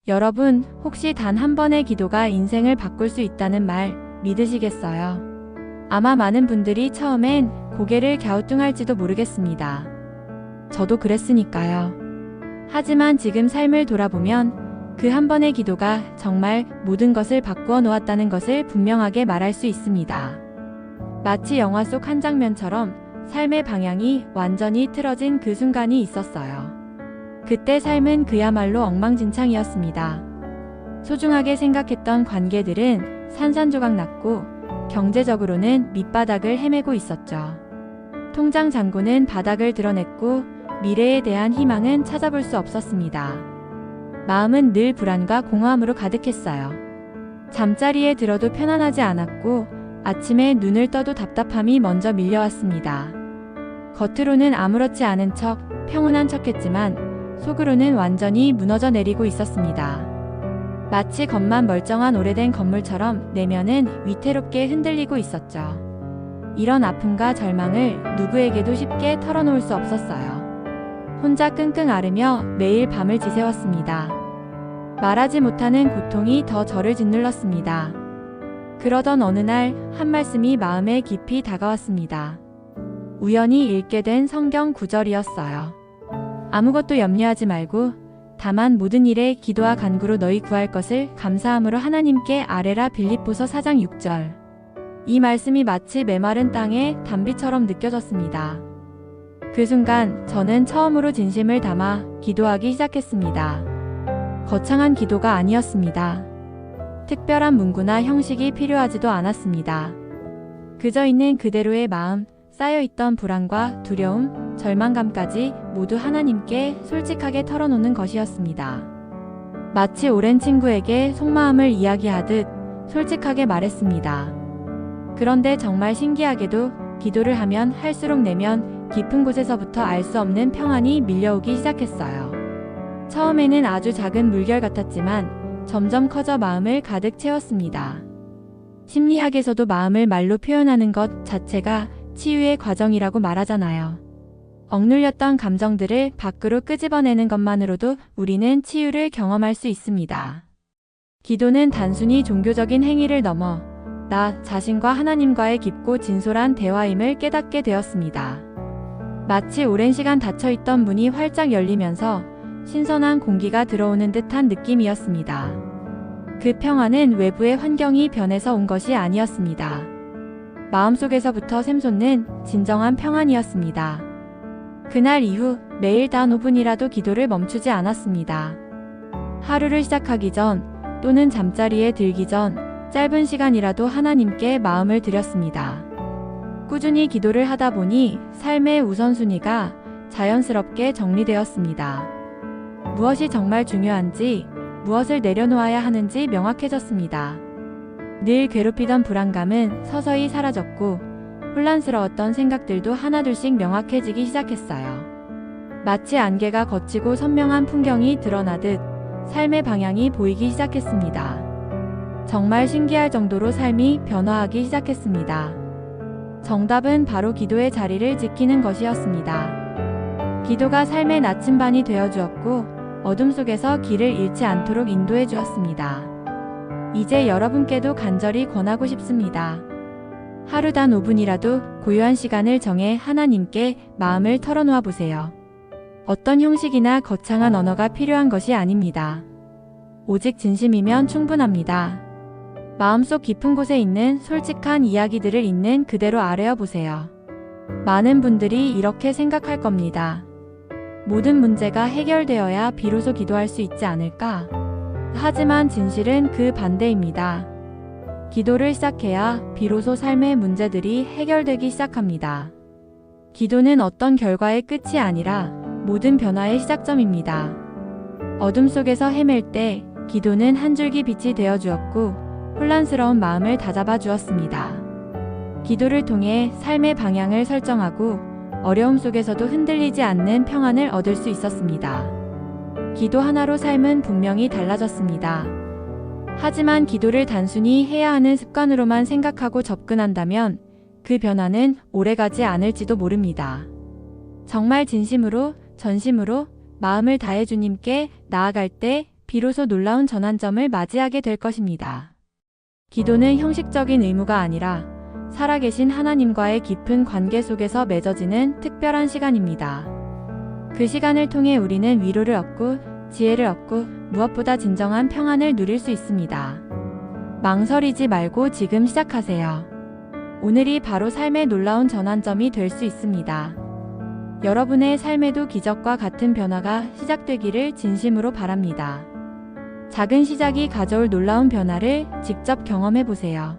여러분, 혹시 단 한 번의 기도가 인생을 바꿀 수 있다는 말 믿으시겠어요? 아마 많은 분들이 처음엔 고개를 갸우뚱할지도 모르겠습니다. 저도 그랬으니까요. 하지만 지금 삶을 돌아보면 그 한 번의 기도가 정말 모든 것을 바꾸어 놓았다는 것을 분명하게 말할 수 있습니다. 마치 영화 속 한 장면처럼 삶의 방향이 완전히 틀어진 그 순간이 있었어요. 그때 삶은 그야말로 엉망진창이었습니다. 소중하게 생각했던 관계들은 산산조각 났고 경제적으로는 밑바닥을 헤매고 있었죠. 통장 잔고는 바닥을 드러냈고 미래에 대한 희망은 찾아볼 수 없었습니다. 마음은 늘 불안과 공허함으로 가득했어요. 잠자리에 들어도 편안하지 않았고 아침에 눈을 떠도 답답함이 먼저 밀려왔습니다. 겉으로는 아무렇지 않은 척, 평온한 척했지만 속으로는 완전히 무너져 내리고 있었습니다. 마치 겉만 멀쩡한 오래된 건물처럼 내면은 위태롭게 흔들리고 있었죠. 이런 아픔과 절망을 누구에게도 쉽게 털어놓을 수 없었어요. 혼자 끙끙 앓으며 매일 밤을 지새웠습니다. 말하지 못하는 고통이 더 저를 짓눌렀습니다. 그러던 어느 날 한 말씀이 마음에 깊이 다가왔습니다. 우연히 읽게 된 성경 구절이었어요. 아무것도 염려하지 말고 다만 모든 일에 기도와 간구로 너희 구할 것을 감사함으로 하나님께 아뢰라. 빌립보서 4장 6절. 이 말씀이 마치 메마른 땅에 단비처럼 느껴졌습니다. 그 순간 저는 처음으로 진심을 담아 기도하기 시작했습니다. 거창한 기도가 아니었습니다. 특별한 문구나 형식이 필요하지도 않았습니다. 그저 있는 그대로의 마음, 쌓여있던 불안과 두려움, 절망감까지 모두 하나님께 솔직하게 털어놓는 것이었습니다. 마치 오랜 친구에게 속마음을 이야기하듯 솔직하게 말했습니다. 그런데 정말 신기하게도 기도를 하면 할수록 내면 깊은 곳에서부터 알 수 없는 평안이 밀려오기 시작했어요. 처음에는 아주 작은 물결 같았지만 점점 커져 마음을 가득 채웠습니다. 심리학에서도 마음을 말로 표현하는 것 자체가 치유의 과정이라고 말하잖아요. 억눌렸던 감정들을 밖으로 끄집어내는 것만으로도 우리는 치유를 경험할 수 있습니다. 기도는 단순히 종교적인 행위를 넘어 나 자신과 하나님과의 깊고 진솔한 대화임을 깨닫게 되었습니다. 마치 오랜 시간 닫혀있던 문이 활짝 열리면서 신선한 공기가 들어오는 듯한 느낌이었습니다. 그 평화는 외부의 환경이 변해서 온 것이 아니었습니다. 마음속에서부터 샘솟는 진정한 평안이었습니다. 그날 이후 매일 단 5분이라도 기도를 멈추지 않았습니다. 하루를 시작하기 전 또는 잠자리에 들기 전 짧은 시간이라도 하나님께 마음을 드렸습니다. 꾸준히 기도를 하다 보니 삶의 우선순위가 자연스럽게 정리되었습니다. 무엇이 정말 중요한지, 무엇을 내려놓아야 하는지 명확해졌습니다. 늘 괴롭히던 불안감은 서서히 사라졌고 혼란스러웠던 생각들도 하나둘씩 명확해지기 시작했어요. 마치 안개가 걷히고 선명한 풍경이 드러나듯 삶의 방향이 보이기 시작했습니다. 정말 신기할 정도로 삶이 변화하기 시작했습니다. 정답은 바로 기도의 자리를 지키는 것이었습니다. 기도가 삶의 나침반이 되어주었고 어둠 속에서 길을 잃지 않도록 인도해 주었습니다. 이제 여러분께도 간절히 권하고 싶습니다. 하루 단 5분이라도 고요한 시간을 정해 하나님께 마음을 털어놓아 보세요. 어떤 형식이나 거창한 언어가 필요한 것이 아닙니다. 오직 진심이면 충분합니다. 마음속 깊은 곳에 있는 솔직한 이야기들을 있는 그대로 아뢰어 보세요. 많은 분들이 이렇게 생각할 겁니다. 모든 문제가 해결되어야 비로소 기도할 수 있지 않을까? 하지만 진실은 그 반대입니다. 기도를 시작해야 비로소 삶의 문제들이 해결되기 시작합니다. 기도는 어떤 결과의 끝이 아니라 모든 변화의 시작점입니다. 어둠 속에서 헤맬 때 기도는 한 줄기 빛이 되어 주었고 혼란스러운 마음을 다잡아 주었습니다. 기도를 통해 삶의 방향을 설정하고 어려움 속에서도 흔들리지 않는 평안을 얻을 수 있었습니다. 기도 하나로 삶은 분명히 달라졌습니다. 하지만 기도를 단순히 해야 하는 습관으로만 생각하고 접근한다면 그 변화는 오래가지 않을지도 모릅니다. 정말 진심으로, 전심으로 마음을 다해 주님께 나아갈 때 비로소 놀라운 전환점을 맞이하게 될 것입니다. 기도는 형식적인 의무가 아니라 살아계신 하나님과의 깊은 관계 속에서 맺어지는 특별한 시간입니다. 그 시간을 통해 우리는 위로를 얻고 지혜를 얻고 무엇보다 진정한 평안을 누릴 수 있습니다. 망설이지 말고 지금 시작하세요. 오늘이 바로 삶의 놀라운 전환점이 될 수 있습니다. 여러분의 삶에도 기적과 같은 변화가 시작되기를 진심으로 바랍니다. 작은 시작이 가져올 놀라운 변화를 직접 경험해 보세요.